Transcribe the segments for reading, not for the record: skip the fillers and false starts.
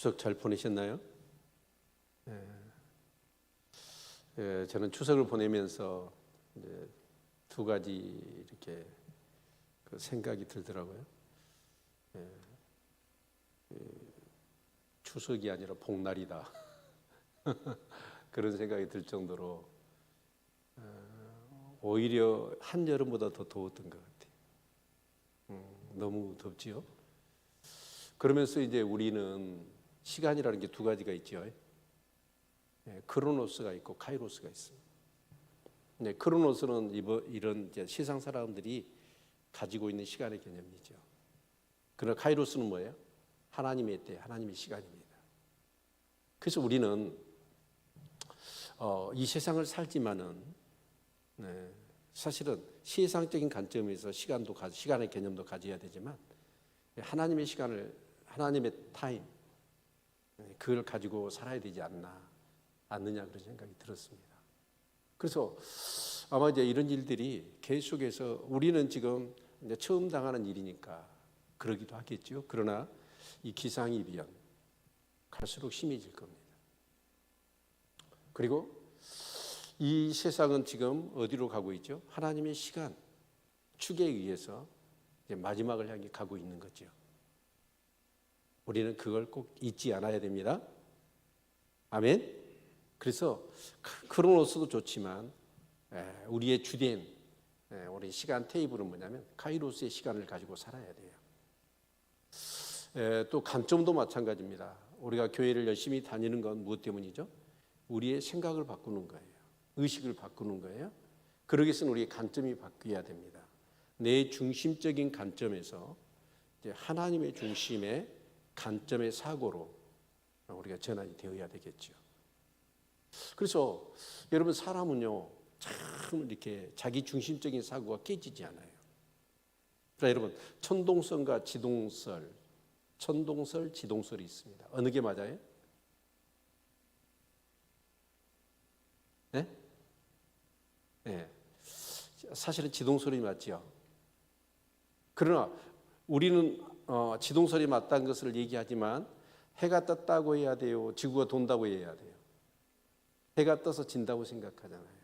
추석 잘 보내셨나요? 저는 추석을 보내면서 이제 두 가지 이렇게 그 생각이 들더라고요. 추석이 아니라 복날이다. 그런 생각이 들 정도로 오히려 한여름보다 더 더웠던 것 같아요. 너무 덥지요. 그러면서 이제 우리는 시간이라는 게 두 가지가 있죠. 크로노스가 있고 카이로스가 있습니다. 크로노스는 이런 이제 세상 사람들이 가지고 있는 시간의 개념이죠. 그러나 카이로스는 뭐예요? 하나님의 때, 하나님의 시간입니다. 그래서 우리는 이 세상을 살지만은 사실은 세상적인 관점에서 시간의 개념도 가져야 되지만 하나님의 시간을, 하나님의 타임, 그걸 가지고 살아야 되지 않느냐 그런 생각이 들었습니다. 그래서 아마 이제 이런 일들이 계속해서 우리는 지금 이제 처음 당하는 일이니까 그러기도 하겠죠. 그러나 이 기상이변 갈수록 심해질 겁니다. 그리고 이 세상은 지금 어디로 가고 있죠? 하나님의 시간, 축에 의해서 이제 마지막을 향해 가고 있는 거죠. 우리는 그걸 꼭 잊지 않아야 됩니다. 아멘. 그래서 크로노스도 좋지만 우리의 주된 우리 시간 테이블은 뭐냐면 카이로스의 시간을 가지고 살아야 돼요. 또 관점도 마찬가지입니다. 우리가 교회를 열심히 다니는 건 무엇 때문이죠? 우리의 생각을 바꾸는 거예요. 의식을 바꾸는 거예요. 그러기 위해서는 우리의 관점이 바뀌어야 됩니다. 내 중심적인 관점에서 이제 하나님의 중심의 관점의 사고로 우리가 전환이 되어야 되겠죠. 그래서 여러분 사람은요 참 이렇게 자기 중심적인 사고가 깨지지 않아요. 그러니까 여러분 천동설과 지동설, 지동설이 있습니다. 어느 게 맞아요? 네? 네. 사실은 지동설이 맞죠. 그러나 우리는 지동설이 맞다는 것을 얘기하지만 해가 떴다고 해야 돼요? 지구가 돈다고 해야 돼요? 해가 떠서 진다고 생각하잖아요.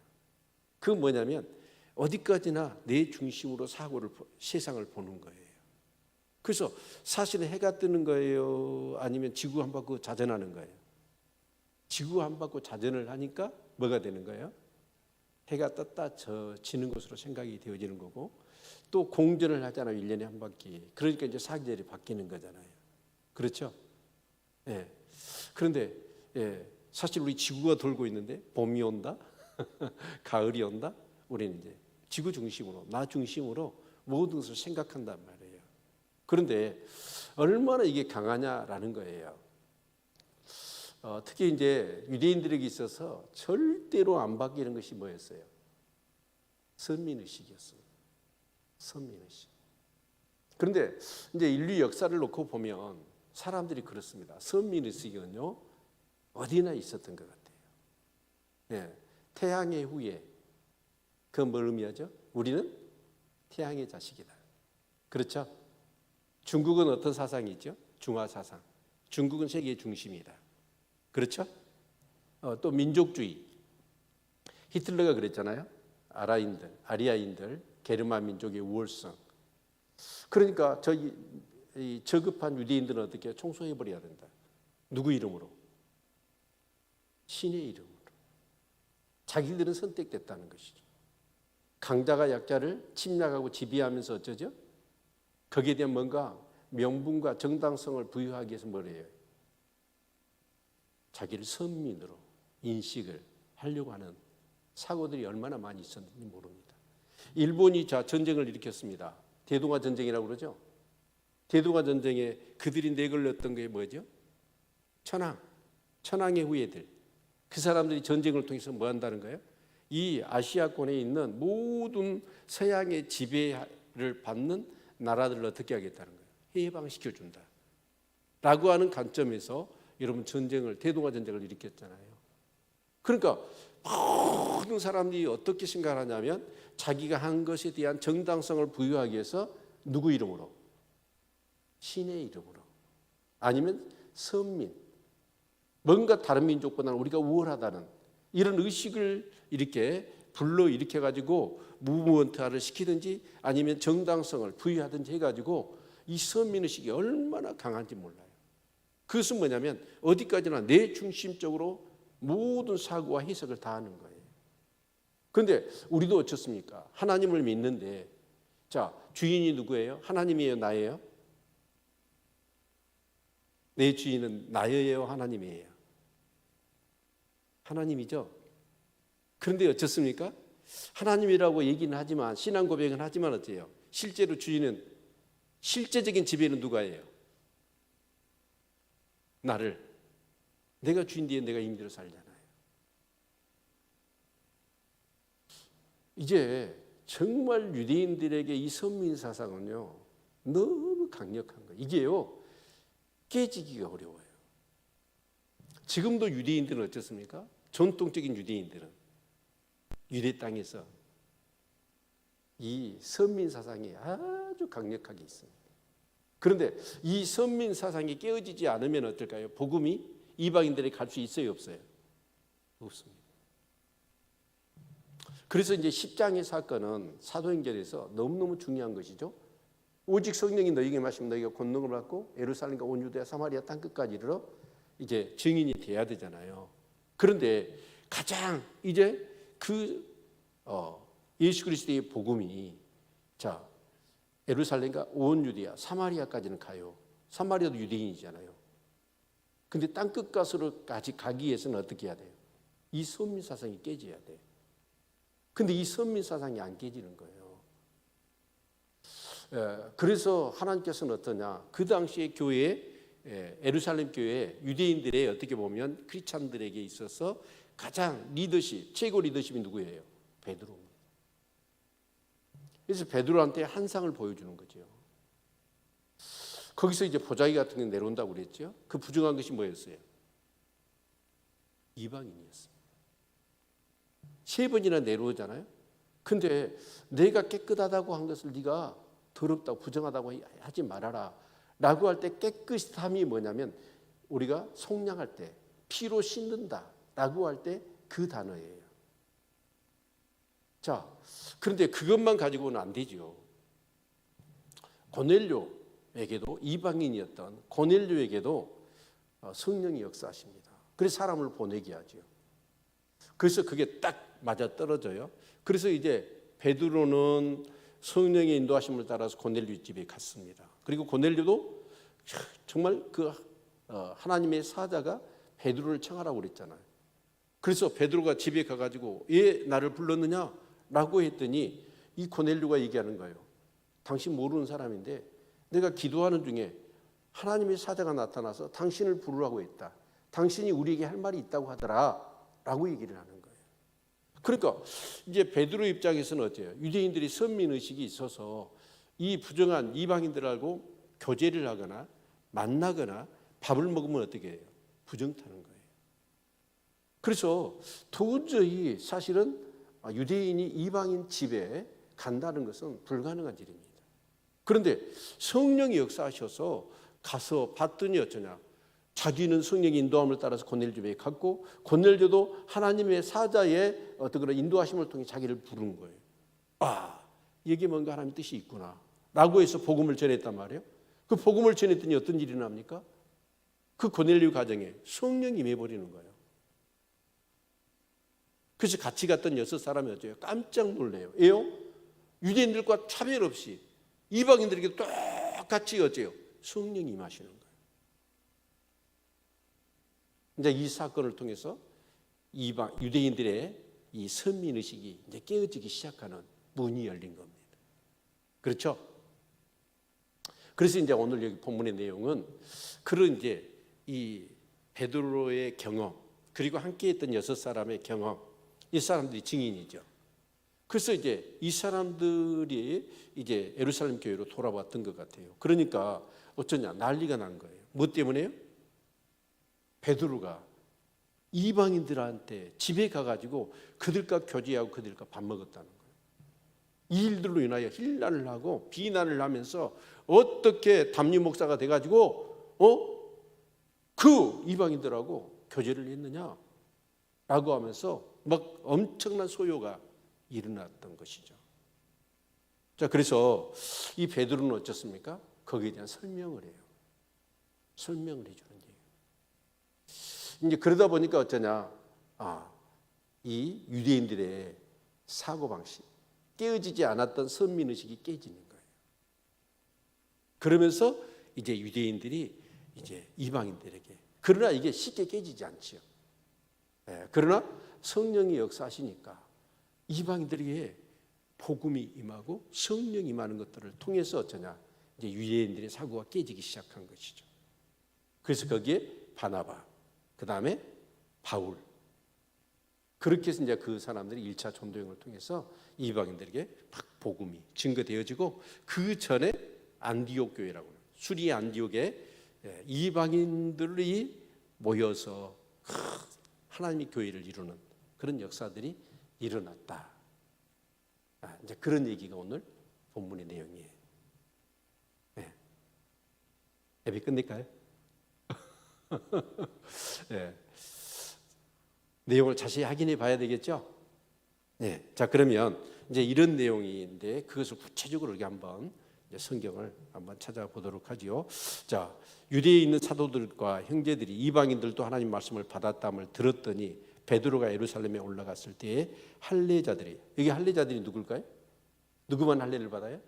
그건 뭐냐면 어디까지나 내 중심으로 세상을 보는 거예요. 그래서 사실은 해가 뜨는 거예요? 아니면 지구 한 바퀴 자전하는 거예요? 지구 한 바퀴 자전을 하니까 뭐가 되는 거예요? 해가 떴다 지는 것으로 생각이 되어지는 거고 또 공전을 하잖아요. 1년에 한 바퀴. 그러니까 이제 사계절이 바뀌는 거잖아요. 그렇죠? 예. 그런데 사실 우리 지구가 돌고 있는데 봄이 온다, 가을이 온다. 우리는 이제 지구 중심으로, 나 중심으로 모든 것을 생각한단 말이에요. 그런데 얼마나 이게 강하냐라는 거예요. 특히 이제 유대인들에게 있어서 절대로 안 바뀌는 것이 뭐였어요? 선민의식이었습니다. 선민의식. 그런데 이제 인류 역사를 놓고 보면 사람들이 그렇습니다. 선민의식은요 어디나 있었던 것 같아요. 태양의 후예. 그건 뭘 의미하죠? 우리는 태양의 자식이다. 그렇죠? 중국은 어떤 사상이 있죠? 중화 사상. 중국은 세계의 중심이다. 그렇죠? 또 민족주의. 히틀러가 그랬잖아요. 아리아인들, 게르만 민족의 우월성. 그러니까 이 저급한 유대인들은 어떻게 청소해버려야 된다. 누구 이름으로? 신의 이름으로. 자기들은 선택됐다는 것이죠. 강자가 약자를 침략하고 지배하면서 어쩌죠? 거기에 대한 뭔가 명분과 정당성을 부여하기 위해서 뭘 해요? 자기를 선민으로 인식을 하려고 하는 사고들이 얼마나 많이 있었는지 모릅니다. 일본이 전쟁을 일으켰습니다. 대동아 전쟁이라고 그러죠. 대동아 전쟁에 그들이 내걸렸던 게 뭐죠? 천황의 후예들. 그 사람들이 전쟁을 통해서 뭐 한다는 거예요? 이 아시아권에 있는 모든 서양의 지배를 받는 나라들을 어떻게 하겠다는 거예요? 해방시켜준다. 라고 하는 관점에서 여러분 대동아 전쟁을 일으켰잖아요. 그러니까 모든 사람들이 어떻게 생각하냐면 자기가 한 것에 대한 정당성을 부여하기 위해서 누구 이름으로? 신의 이름으로. 아니면 선민, 뭔가 다른 민족보다는 우리가 우월하다는 이런 의식을 이렇게 불러일으켜 가지고 무브먼트화를 시키든지 아니면 정당성을 부여하든지 해가지고 이 선민의식이 얼마나 강한지 몰라요. 그것은 뭐냐면 어디까지나 내 중심적으로 모든 사고와 해석을 다 하는 거예요. 그런데 우리도 어떻습니까? 하나님을 믿는데 자, 주인이 누구예요? 하나님이에요? 나예요? 내 주인은 나예요? 하나님이에요? 하나님이죠. 그런데 어떻습니까? 하나님이라고 얘기는 하지만 신앙 고백은 하지만 어때요? 실제로 주인은 실제적인 지배는 누가예요? 나를. 내가 주인 뒤에 내가 임대로 살잖아요. 이제 정말 유대인들에게 이 선민 사상은요 너무 강력한 거예요. 이게요 깨지기가 어려워요. 지금도 유대인들은 어떻습니까? 전통적인 유대인들은 유대 땅에서 이 선민 사상이 아주 강력하게 있습니다. 그런데 이 선민 사상이 깨어지지 않으면 어떨까요? 복음이 이방인들에게 갈 수 있어요, 없어요? 없습니다. 그래서 이제 10장의 사건은 사도행전에서 너무너무 중요한 것이죠. 오직 성령이 너희에게 임하시면 너희가 권능을 받고 예루살렘과 온 유대와 사마리아 땅 끝까지 이르러 이제 증인이 돼야 되잖아요. 그런데 가장 이제 예수 그리스도의 복음이 자 예루살렘과 온 유대야 사마리아까지는 가요. 사마리아도 유대인이잖아요. 근데 땅 끝까지 가기 위해서는 어떻게 해야 돼요? 이 선민 사상이 깨져야 돼요. 근데 이 선민 사상이 안 깨지는 거예요. 그래서 하나님께서는 어떠냐? 그 당시에 교회 예루살렘 교회 유대인들의 어떻게 보면 크리스찬들에게 있어서 가장 리더십, 최고 리더십이 누구예요? 베드로입니다. 그래서 베드로한테 한 상을 보여주는 거죠. 거기서 이제 보자기 같은 게 내려온다고 그랬죠. 그 부정한 것이 뭐였어요? 이방인이었습니다. 3번이나 내려오잖아요. 근데 내가 깨끗하다고 한 것을 네가 더럽다고 부정하다고 하지 말아라 라고 할 때 깨끗함이 뭐냐면 우리가 속량할 때 피로 씻는다 라고 할 때 그 단어예요. 자, 그런데 그것만 가지고는 안 되죠. 고넬료에게도 이방인이었던 고넬료에게도 성령이 역사하십니다. 그래서 사람을 보내게 하죠. 그래서 그게 딱 맞아 떨어져요. 그래서 이제 베드로는 성령의 인도하심을 따라서 고넬료 집에 갔습니다. 그리고 고넬료도 정말 하나님의 사자가 베드로를 청하라고 그랬잖아요. 그래서 베드로가 집에 가가지고 왜 나를 불렀느냐라고 했더니 이 고넬료가 얘기하는 거예요. 당신 모르는 사람인데 내가 기도하는 중에 하나님의 사자가 나타나서 당신을 부르라고 했다. 당신이 우리에게 할 말이 있다고 하더라라고 얘기를 하는 거예요. 그러니까 이제 베드로 입장에서는 어때요? 유대인들이 선민 의식이 있어서 이 부정한 이방인들하고 교제를 하거나 만나거나 밥을 먹으면 어떻게 해요? 부정타는 거예요. 그래서 도저히 사실은 유대인이 이방인 집에 간다는 것은 불가능한 일입니다. 그런데 성령이 역사하셔서 가서 봤더니 어쩌냐? 자기는 성령의 인도함을 따라서 고넬료 집에 갔고 고넬료도 하나님의 사자의 어떤 그런 인도하심을 통해 자기를 부른 거예요. 아, 이게 뭔가 하나님의 뜻이 있구나 라고 해서 복음을 전했단 말이에요. 그 복음을 전했더니 어떤 일이 납니까? 그 고넬료 가정에 성령이 임해버리는 거예요. 그래서 같이 갔던 6사람이 어째요? 깜짝 놀래요. 왜요? 유대인들과 차별 없이 이방인들에게 똑같이 어째요? 성령이 임하시는 거예요. 이제 이 사건을 통해서 유대인들의 이 선민의식이 이제 깨어지기 시작하는 문이 열린 겁니다. 그렇죠? 그래서 이제 오늘 여기 본문의 내용은 그런 이제 이 베드로의 경험 그리고 함께했던 6사람의 경험 이 사람들이 증인이죠. 그래서 이제 이 사람들이 이제 예루살렘 교회로 돌아왔던 것 같아요. 그러니까 어쩌냐 난리가 난 거예요. 뭐 때문에요? 베드로가 이방인들한테 집에 가가지고 그들과 교제하고 그들과 밥 먹었다는 거예요. 이 일들로 인하여 힐난을 하고 비난을 하면서 어떻게 담임 목사가 돼가지고 그 이방인들하고 교제를 했느냐? 라고 하면서 막 엄청난 소요가 일어났던 것이죠. 자, 그래서 이 베드로는 어쩌습니까? 거기에 대한 설명을 해요. 설명을 해주는 얘기예요. 이제 그러다 보니까 어쩌냐? 이 유대인들의 사고방식, 깨어지지 않았던 선민의식이 깨지는 거예요. 그러면서 이제 유대인들이 이제 이방인들에게, 그러나 이게 쉽게 깨지지 않지요. 그러나 성령이 역사하시니까 이방인들에게 복음이 임하고 성령이 임하는 것들을 통해서 어쩌냐? 이제 유대인들의 사고가 깨지기 시작한 것이죠. 그래서 거기에 바나바, 그 다음에 바울, 그렇게 해서 이제 그 사람들이 1차 전도행을 통해서 이방인들에게 막 복음이 증거되어지고, 그 전에 안디옥 교회라고 해요. 수리 안디옥에 이방인들이 모여서 하나님의 교회를 이루는 그런 역사들이 일어났다. 이제 그런 얘기가 오늘 본문의 내용이에요. 네. 예배 끝낼까요? 네. 내용을 자세히 확인해 봐야 되겠죠? 네. 자, 그러면 이제 이런 내용인데 그것을 구체적으로 이렇게 한번 성경을 한번 찾아보도록 하지요. 자, 유대에 있는 사도들과 형제들이 이방인들도 하나님 말씀을 받았다함을 들었더니 베드로가 예루살렘에 올라갔을 때에 할례자들이, 여기 할례자들이 누굴까요? 누구만 할례를 받아요?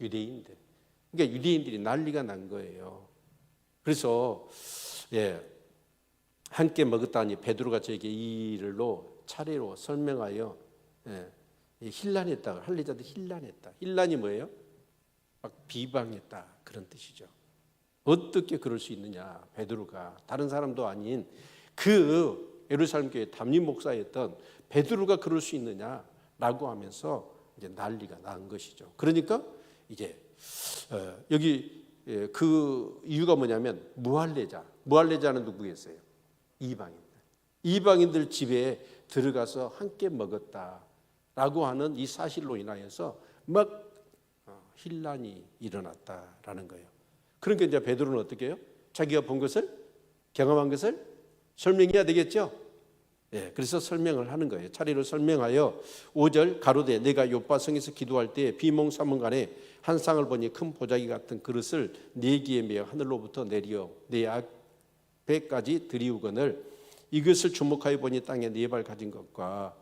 유대인들. 그러니까 유대인들이 난리가 난 거예요. 그래서 함께 먹었다니 베드로가 저에게 이 일로 차례로 설명하여 힐난했다. 할례자들 힐난했다. 힐난이 뭐예요? 막 비방했다, 그런 뜻이죠. 어떻게 그럴 수 있느냐? 베드로가 다른 사람도 아닌 그 예루살렘 교회 담임 목사였던 베드로가 그럴 수 있느냐라고 하면서 이제 난리가 난 것이죠. 그러니까 이제 여기 그 이유가 뭐냐면 무할례자는 누구겠어요? 이방인들 집에 들어가서 함께 먹었다라고 하는 이 사실로 인하여서 막 힐난이 일어났다라는 거예요. 그러니까 이제 베드로는 어떻게 해요? 자기가 본 것을, 경험한 것을 설명해야 되겠죠. 그래서 설명을 하는 거예요. 차례로 설명하여 5절 가로되 내가 요바성에서 기도할 때 비몽사몽간에 한 쌍을 보니 큰 보자기 같은 그릇을 4개에 매어 하늘로부터 내리어 내 앞에까지 들이우거늘 이것을 주목하여 보니 땅에 4발 가진 것과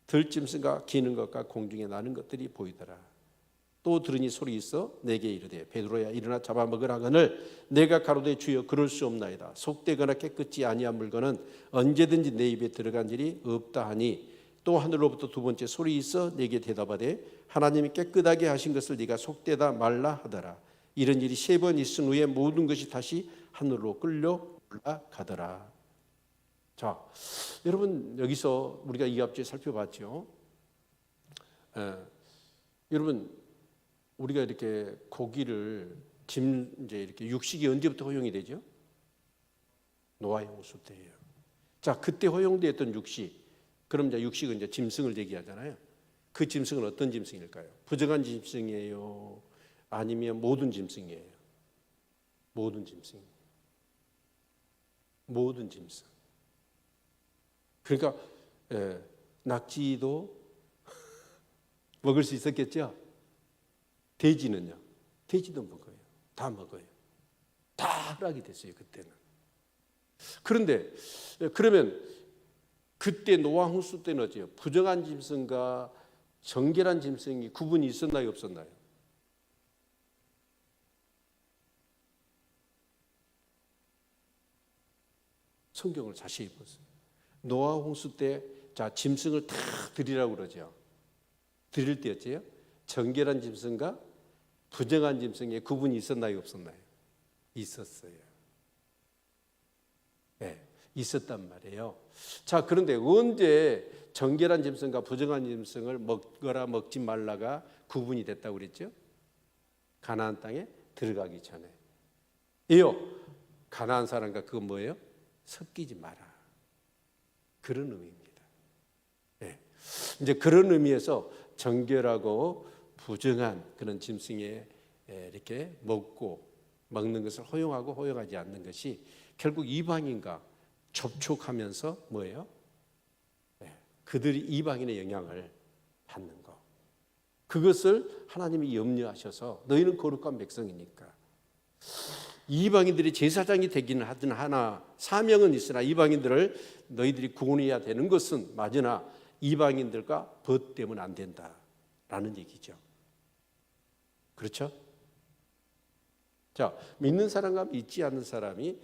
들짐승과 기는 것과 공중에 나는 것들이 보이더라. 또 들으니 소리 있어 내게 이르되 베드로야 일어나 잡아먹으라 하거늘 내가 가로되 주여 그럴 수 없나이다. 속되거나 깨끗지 아니한 물건은 언제든지 내 입에 들어간 일이 없다 하니 또 하늘로부터 두 번째 소리 있어 내게 대답하되 하나님이 깨끗하게 하신 것을 네가 속되다 말라 하더라. 이런 일이 3번 있은 후에 모든 것이 다시 하늘로 끌려 올라가더라. 자, 여러분 여기서 우리가 이 앞에 살펴봤죠. 여러분 우리가 이렇게 고기를 이제 이렇게 육식이 언제부터 허용이 되죠? 노아 홍수 때예요. 자, 그때 허용되었던 육식. 그럼 이제 육식은 이제 짐승을 얘기하잖아요. 그 짐승은 어떤 짐승일까요? 부정한 짐승이에요? 아니면 모든 짐승이에요? 모든 짐승. 모든 짐승. 그러니까 낙지도 먹을 수 있었겠죠? 돼지는요? 돼지도 먹어요. 다 먹어요. 다 허락이 됐어요, 그때는. 그런데 그러면 그때 노아 홍수 때는 어때요? 부정한 짐승과 정결한 짐승이 구분이 있었나요, 없었나요? 성경을 자세히 보세요. 노아 홍수 때 자, 짐승을 다 드리라고 그러죠. 드릴 때였지요? 정결한 짐승과 부정한 짐승의 구분이 있었나요, 없었나요? 있었어요. 있었단 말이에요. 자, 그런데 언제 정결한 짐승과 부정한 짐승을 먹거나 먹지 말라가 구분이 됐다고 그랬죠? 가나안 땅에 들어가기 전에. 이요, 가나안 사람과 그건 뭐예요? 섞이지 마라. 그런 의미입니다. 이제 그런 의미에서 정결하고 부정한 그런 짐승에 이렇게 먹는 것을 허용하고 허용하지 않는 것이 결국 이방인과 접촉하면서 뭐예요? 그들이 이방인의 영향을 받는 거. 그것을 하나님이 염려하셔서 너희는 거룩한 백성이니까 이방인들이 제사장이 되기는 하든 하나 사명은 있으나 이방인들을 너희들이 구원해야 되는 것은 맞으나 이방인들과 벗되면 안 된다라는 얘기죠. 그렇죠? 자, 믿는 사람과 믿지 않는 사람이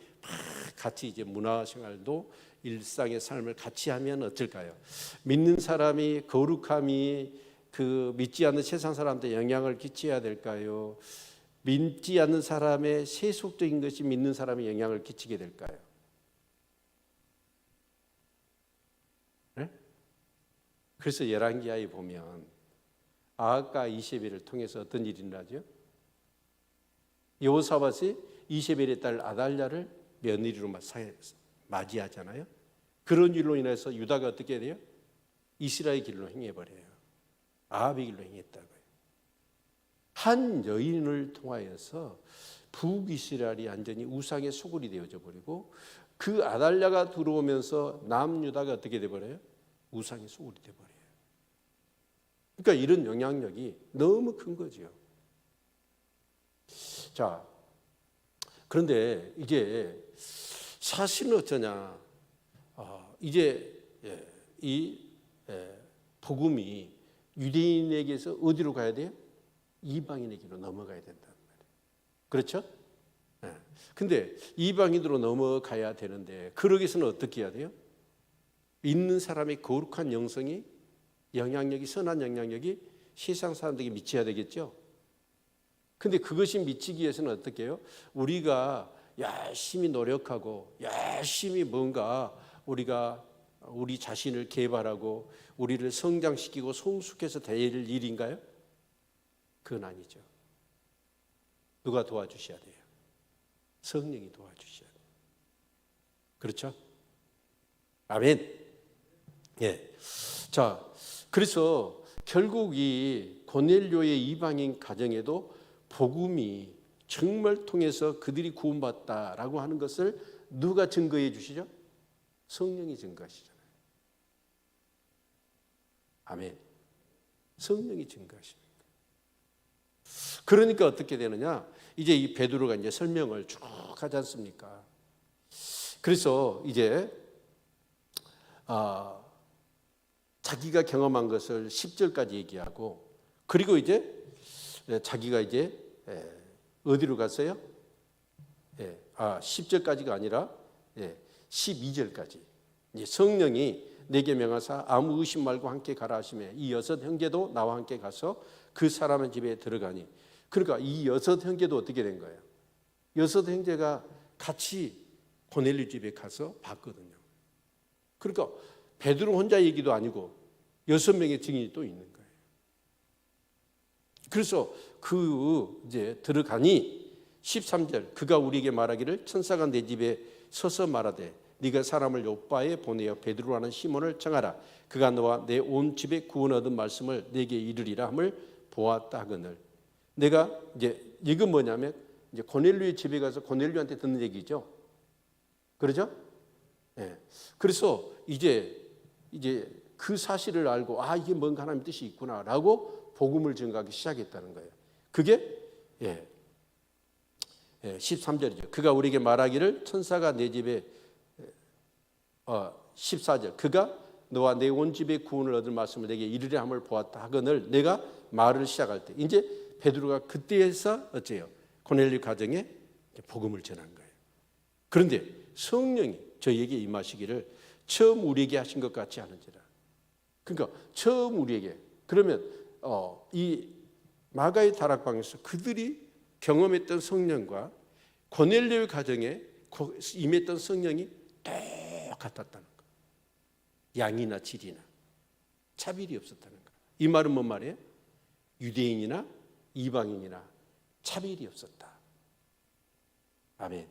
같이 이제 문화생활도 일상의 삶을 같이 하면 어떨까요? 믿는 사람이 거룩함이 그 믿지 않는 세상 사람한테 영향을 끼쳐야 될까요? 믿지 않는 사람의 세속적인 것이 믿는 사람에 영향을 끼치게 될까요? 네? 그래서 열왕기하에 보면 아합과 이세벨을 통해서 어떤 일이 일어나죠? 여호사밧이 이세벨의 딸 아달랴를 며느리로 맞이하잖아요. 그런 일로 인해서 유다가 어떻게 돼요? 이스라엘 길로 행해버려요. 아합의 길로 행했다고요. 한 여인을 통하여서 북이스라엘이 완전히 우상의 소굴이 되어져 버리고 그 아달랴가 들어오면서 남유다가 어떻게 돼버려요? 우상의 소굴이 돼버려요. 그러니까 이런 영향력이 너무 큰 거죠. 자, 그런데 이제 사실은 어쩌냐? 이제 이 복음이 유대인에게서 어디로 가야 돼요? 이방인에게로 넘어가야 된다는 말이에요. 그렇죠? 근데 이방인으로 넘어가야 되는데 그러기 위해서는 어떻게 해야 돼요? 있는 사람의 거룩한 영성이 영향력이 선한 영향력이 세상 사람들에게 미쳐야 되겠죠. 근데 그것이 미치기 위해서는 어떻게 해요? 우리가 열심히 노력하고 열심히 뭔가 우리가 우리 자신을 개발하고 우리를 성장시키고 성숙해서 될 일인가요? 그건 아니죠. 누가 도와주셔야 돼요? 성령이 도와주셔야 돼요. 그렇죠? 아멘. 예. 자, 그래서 결국 이 고넬료의 이방인 가정에도 복음이 정말 통해서 그들이 구원받다라고 하는 것을 누가 증거해 주시죠? 성령이 증거하시잖아요. 아멘. 성령이 증거하십니다. 그러니까 어떻게 되느냐? 이제 이 베드로가 이제 설명을 쭉 하지 않습니까? 그래서 이제 자기가 경험한 것을 10절까지 얘기하고 그리고 이제 자기가 이제 어디로 갔어요? 10절까지가 아니라 12절까지 성령이 내게 명하사 아무 의심 말고 함께 가라 하시매 이 여섯 형제도 나와 함께 가서 그 사람의 집에 들어가니 그러니까 이 여섯 형제도 어떻게 된 거예요? 여섯 형제가 같이 고넬료 집에 가서 봤거든요. 그러니까 베드로 혼자 얘기도 아니고 6명의 증인이 또 있는 거예요. 그래서 그 이제 들어가니 13절 그가 우리에게 말하기를 천사가 내 집에 서서 말하되 네가 사람을 요바에 보내어 베드로라는 시몬을 청하라. 그가 너와 내 온 집에 구원 얻은 말씀을 내게 이르리라 함을 보았다 하거늘. 내가 이제 이건 뭐냐면 이제 고넬료의 집에 가서 고넬료한테 듣는 얘기죠. 그렇죠? 예. 그래서 이제 그 사실을 알고 이게 뭔가 하나님의 뜻이 있구나라고 복음을 전가하기 시작했다는 거예요. 그게 13절이죠. 그가 우리에게 말하기를 천사가 내 집에 14절 그가 너와 내 온 집에 구원을 얻을 말씀을 내게 이르려 함을 보았다 하거늘 내가 말을 시작할 때 이제 베드로가 그때에서 어째요? 고넬료 가정에 복음을 전한 거예요. 그런데 성령이 저희에게 임하시기를 처음 우리에게 하신 것 같지 않은지라. 그러니까 처음 우리에게 그러면 이 마가의 다락방에서 그들이 경험했던 성령과 고넬료의 가정에 임했던 성령이 똑같았다는 거. 양이나 질이나 차별이 없었다는 거. 이 말은 뭔 말이에요? 유대인이나 이방인이나 차별이 없었다. 아멘.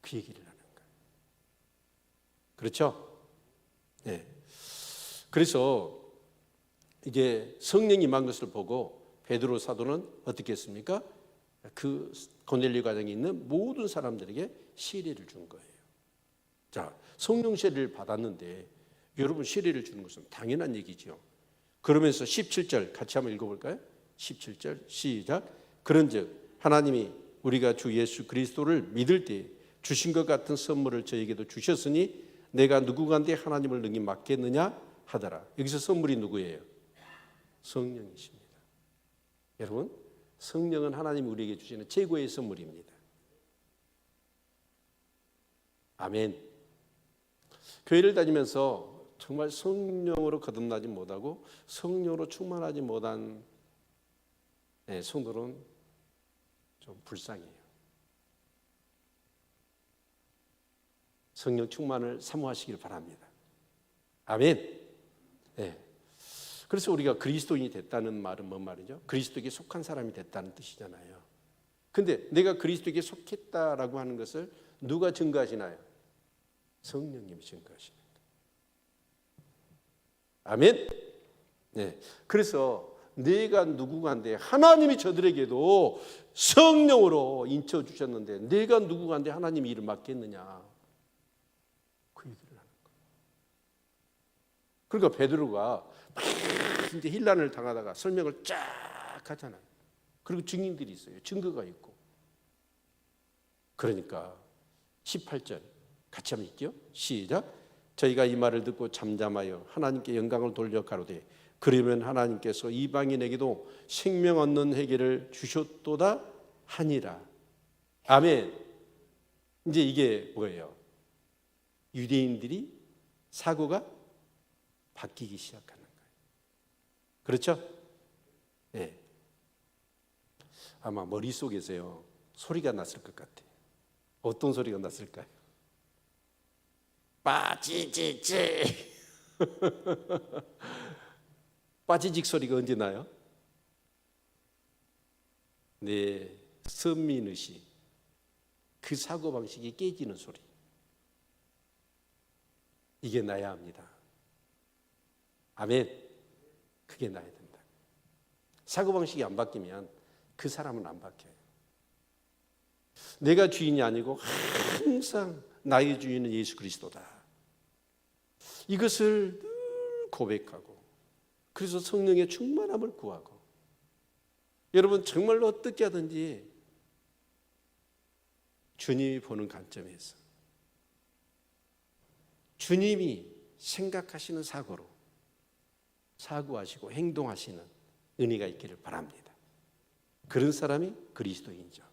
그 얘기를 하는 거예요. 그렇죠? 네. 그래서 이제 성령이 임한 것을 보고 베드로 사도는 어떻게 했습니까? 그 고넬료 가정에 있는 모든 사람들에게 시리를 준 거예요. 자, 성령 세례를 받았는데 여러분 세례를 주는 것은 당연한 얘기죠. 그러면서 17절 같이 한번 읽어볼까요? 17절 시작. 그런즉 하나님이 우리가 주 예수 그리스도를 믿을 때 주신 것 같은 선물을 저에게도 주셨으니 내가 누구간데 하나님을 능히 맡겠느냐 하더라. 여기서 선물이 누구예요? 성령이십니다. 여러분, 성령은 하나님이 우리에게 주시는 최고의 선물입니다. 아멘. 교회를 다니면서 정말 성령으로 거듭나지 못하고 성령으로 충만하지 못한 성도는 좀 불쌍해요. 성령 충만을 사모하시길 바랍니다. 아멘. 네. 그래서 우리가 그리스도인이 됐다는 말은 뭔 말이죠? 그리스도에게 속한 사람이 됐다는 뜻이잖아요. 근데 내가 그리스도에게 속했다라고 하는 것을 누가 증거하시나요? 성령님이 증거하십니다. 아멘. 네. 그래서 내가 누구간데 하나님이 저들에게도 성령으로 인쳐 주셨는데 내가 누구간데 하나님이 일을 맡겠느냐? 그 얘기를 하는 거예요. 그러니까 베드로가 막 이제 힐난을 당하다가 설명을 쫙 하잖아요. 그리고 증인들이 있어요. 증거가 있고. 그러니까 18절 같이 한번 읽게요. 시작. 저희가 이 말을 듣고 잠잠하여 하나님께 영광을 돌려 가로되 그러면 하나님께서 이방인에게도 생명 얻는 회개를 주셨도다 하니라. 아멘. 이제 이게 뭐예요? 유대인들이 사고가 바뀌기 시작하는 거예요. 그렇죠? 네. 아마 머릿속에서요 소리가 났을 것 같아요. 어떤 소리가 났을까요? 빠지지지. 빠지직 소리가 언제 나요? 네, 선민의식, 그 사고방식이 깨지는 소리. 이게 나야 합니다. 아멘. 그게 나야 된다. 사고방식이 안 바뀌면 그 사람은 안 바뀌어요. 내가 주인이 아니고 항상 나의 주인은 예수 그리스도다. 이것을 늘 고백하고 그래서 성령의 충만함을 구하고 여러분 정말로 어떻게 하든지 주님이 보는 관점에서 주님이 생각하시는 사고로 사고하시고 행동하시는 은혜가 있기를 바랍니다. 그런 사람이 그리스도인이죠.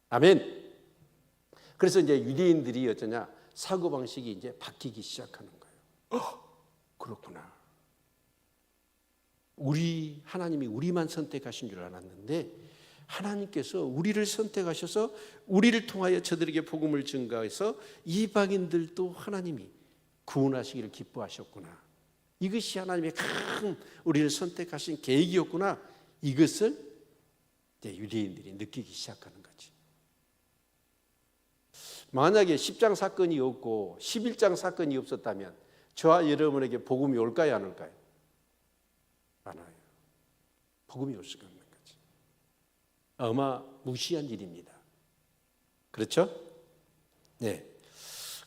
아멘. 그래서 이제 유대인들이 어쩌냐 사고방식이 이제 바뀌기 시작하는 거예요. 그렇구나. 하나님이 우리만 선택하신 줄 알았는데 하나님께서 우리를 선택하셔서 우리를 통하여 저들에게 복음을 증가해서 이방인들도 하나님이 구원하시기를 기뻐하셨구나. 이것이 하나님의 큰 우리를 선택하신 계획이었구나. 이것을 이제 유대인들이 느끼기 시작하는 거지. 만약에 10장 사건이 없고 11장 사건이 없었다면 저와 여러분에게 복음이 올까요? 안 올까요? 안 와요. 복음이 올 수가 없는 거지. 어마무시한 일입니다. 그렇죠? 네.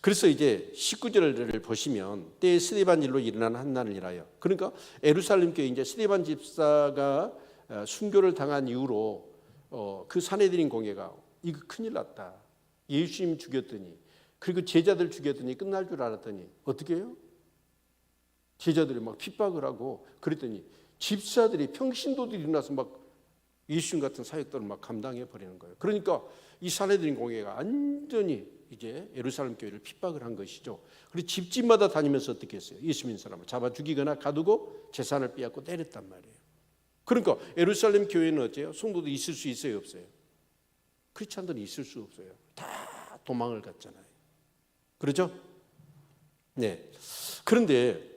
그래서 이제 19절을 보시면 때에 스데반 일로 일어난 한난을 일하여 그러니까 예루살렘 교회 이제 스데반 집사가 순교를 당한 이후로 그 사내들인 공회가 이거 큰일 났다. 예수님 죽였더니 그리고 제자들 죽였더니 끝날 줄 알았더니 어떻게 해요? 제자들이 막 핍박을 하고 그랬더니 집사들이 평신도들이 일어나서 막 예수님 같은 사역들을 막 감당해 버리는 거예요. 그러니까 이 사내들인 공회가 완전히 이제 예루살렘 교회를 핍박을 한 것이죠. 그리고 집집마다 다니면서 어떻게 했어요? 예수 믿는 사람을 잡아 죽이거나 가두고 재산을 빼앗고 때렸단 말이에요. 그러니까 예루살렘 교회는 어째요? 성도도 있을 수 있어요, 없어요? 크리스찬들은 있을 수 없어요. 다 도망을 갔잖아요. 그렇죠? 네. 그런데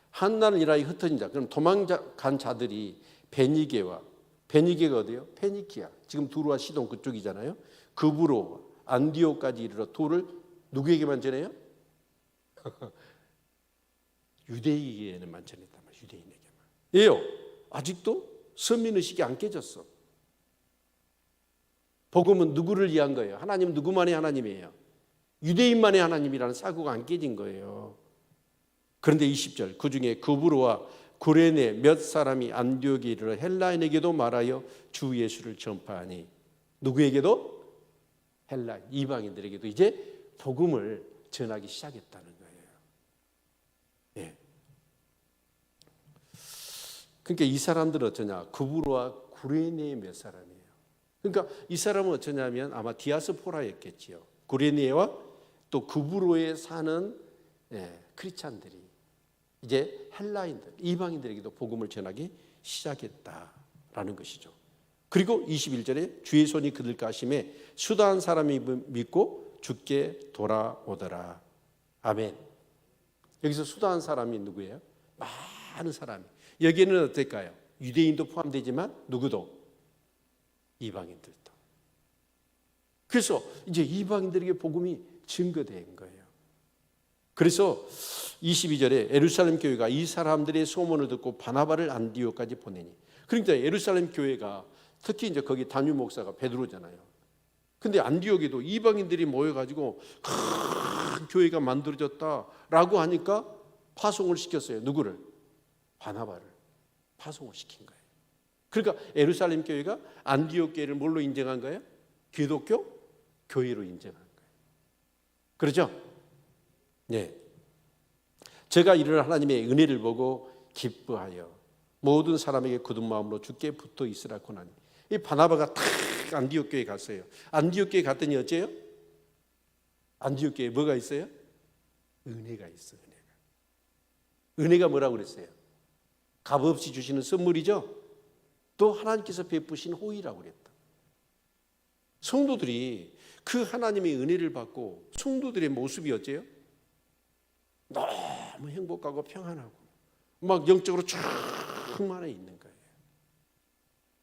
한난을 일하여 흩어진 자, 그럼 도망간 자들이 베니게가 어디요? 페니키아. 지금 두루와 시돈 그쪽이잖아요. 급으로 안디오까지 이르러 도를 누구에게만 전해요? 유대인에게만 전했단 말이에요. 유대인에게만. 예요. 아직도 선민의식이 안 깨졌어. 복음은 누구를 위한 거예요? 하나님은 누구만의 하나님이에요? 유대인만의 하나님이라는 사고가 안 깨진 거예요. 그런데 20절 그 중에 구브로와 구레네 몇 사람이 안디옥에 이르러 헬라인에게도 말하여 주 예수를 전파하니, 누구에게도? 헬라인, 이방인들에게도 이제 복음을 전하기 시작했다는 거예요. 예. 그러니까 이 사람들은 어쩌냐? 구브로와 구레네 몇 사람이에요. 그러니까 이 사람은 어쩌냐면 아마 디아스포라였겠지요. 구레네와 또 구브로에 사는 크리스찬들이 이제 헬라인들, 이방인들에게도 복음을 전하기 시작했다라는 것이죠. 그리고 21절에 주의 손이 그들 가심에 수다한 사람이 믿고 주께 돌아오더라. 아멘. 여기서 수다한 사람이 누구예요? 많은 사람이. 여기에는 어떨까요? 유대인도 포함되지만 누구도? 이방인들도. 그래서 이제 이방인들에게 복음이 증거된 거예요. 그래서 22절에 예루살렘 교회가 이 사람들의 소문을 듣고 바나바를 안디옥까지 보내니. 그러니까 예루살렘 교회가 특히 이제 거기 담임 목사가 베드로잖아요. 근데 안디옥에도 이방인들이 모여가지고 큰 교회가 만들어졌다라고 하니까 파송을 시켰어요. 누구를? 바나바를 파송을 시킨 거예요. 그러니까 예루살렘 교회가 안디옥 교회를 뭘로 인정한 거예요? 기독교 교회로 인정한 거예요. 그렇죠? 네. 제가 이를 하나님의 은혜를 보고 기뻐하여 모든 사람에게 굳은 마음으로 주께 붙어 있으라 고나니. 이 바나바가 탁 안디옥 교회에 갔어요. 안디옥 교회에 갔더니 어째요? 안디옥 교회에 뭐가 있어요? 은혜가 있어요. 은혜가 뭐라고 그랬어요? 값없이 주시는 선물이죠. 또 하나님께서 베푸신 호의라고 그랬다. 성도들이 그 하나님의 은혜를 받고 성도들의 모습이 어째요? 너무 행복하고 평안하고 막 영적으로 충만해 있는 거예요.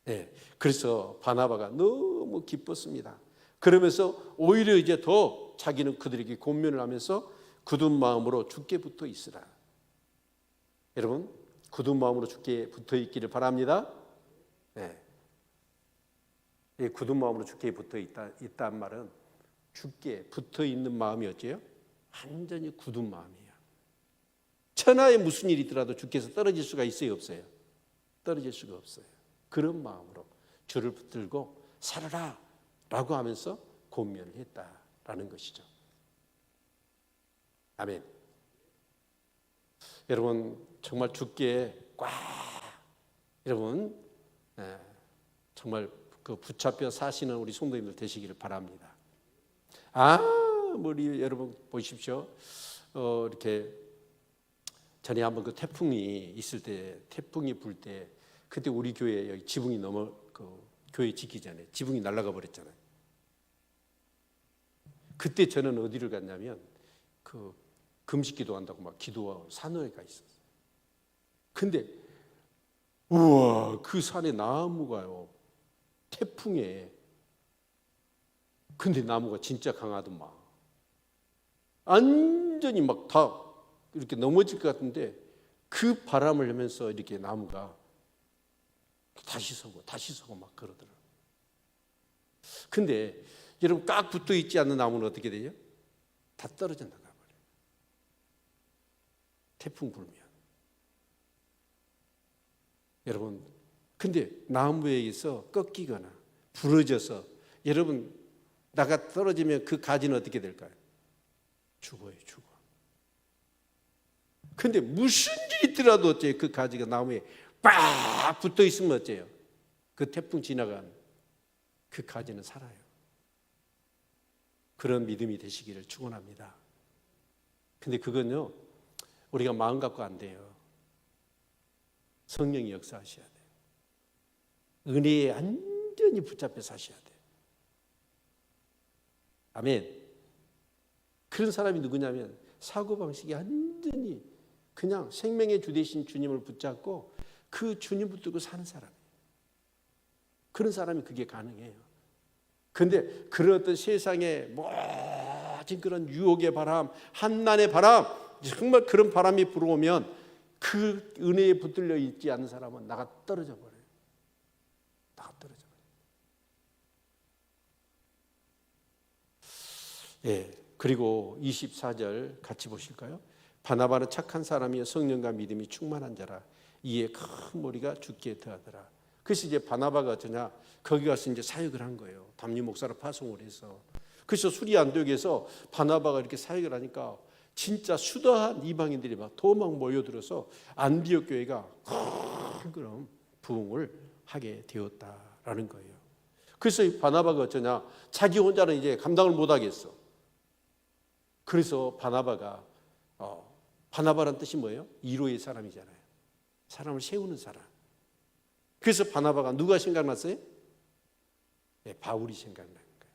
네, 그래서 바나바가 너무 기뻤습니다. 그러면서 오히려 이제 더 자기는 그들에게 권면을 하면서 굳은 마음으로 주께 붙어 있으라. 여러분, 굳은 마음으로 주께 붙어 있기를 바랍니다. 네. 이 굳은 마음으로 주께 붙어 있다는 말은 주께 붙어 있는 마음이 어째요? 완전히 굳은 마음이에요. 천하에 무슨 일이 있더라도 주께서 떨어질 수가 있어요, 없어요? 떨어질 수가 없어요. 그런 마음으로 주를 붙들고 살아라 라고 하면서 권면을 했다라는 것이죠. 아멘. 여러분, 정말 주께 꽉 여러분 정말 그 붙잡혀 사시는 우리 성도님들 되시기를 바랍니다. 우리 여러분 보십시오. 이렇게 전에 한번 그 태풍이 있을 때, 태풍이 불 때, 그때 우리 교회 여기 지붕이 교회 짓기 전에 지붕이 날아가 버렸잖아요. 그때 저는 어디를 갔냐면 그 금식 기도한다고 막 기도하고 산호에 가 있었어요. 근데 우와, 그 산에 나무가요, 태풍에. 근데 나무가 진짜 강하더만. 완전히 막 다 이렇게 넘어질 것 같은데 그 바람을 하면서 이렇게 나무가 다시 서고 막 그러더라고요. 근데 여러분, 꽉 붙어 있지 않는 나무는 어떻게 되죠? 다 떨어져 나가버려요. 태풍 불면. 여러분, 근데 나무에 의해서 꺾이거나 부러져서 여러분 나가 떨어지면 그 가지는 어떻게 될까요? 죽어요, 죽어. 근데 무슨 일이 있더라도 어째요? 그 가지가 나무에 빡 붙어 있으면 어째요? 그 태풍 지나간 그 가지는 살아요. 그런 믿음이 되시기를 축원합니다. 근데 그건요, 우리가 마음 갖고 안 돼요. 성령이 역사하셔야 돼요. 은혜에 완전히 붙잡혀 사셔야 돼요. 아멘. 그런 사람이 누구냐면 사고방식이 완전히 그냥 생명의 주 되신 주님을 붙잡고 그 주님 붙들고 사는 사람이에요. 그런 사람이 그게 가능해요. 그런데 그런 어떤 세상의 모든 그런 유혹의 바람, 한난의 바람, 정말 그런 바람이 불어오면 그 은혜에 붙들려 있지 않는 사람은 나가 떨어져 버려요. 나가 떨어져 버려요. 예, 그리고 24절 같이 보실까요? 바나바는 착한 사람이여 성령과 믿음이 충만한 자라 이에 큰 무리가 죽게 더하더라. 그래서 이제 바나바가 어쩌냐, 거기 가서 이제 사역을 한 거예요. 담임 목사로 파송을 해서. 그래서 수리 안디옥에서 바나바가 이렇게 사역을 하니까 진짜 수다한 이방인들이 막 도막 모여들어서 안디옥 교회가 큰 그런 부흥을 하게 되었다라는 거예요. 그래서 이 바나바가 어쩌냐, 자기 혼자는 이제 감당을 못 하겠어. 그래서 바나바가 바나바란 뜻이 뭐예요? 이로의 사람이잖아요. 사람을 세우는 사람. 그래서 바나바가 누가 생각났어요? 네, 바울이 생각난 거예요.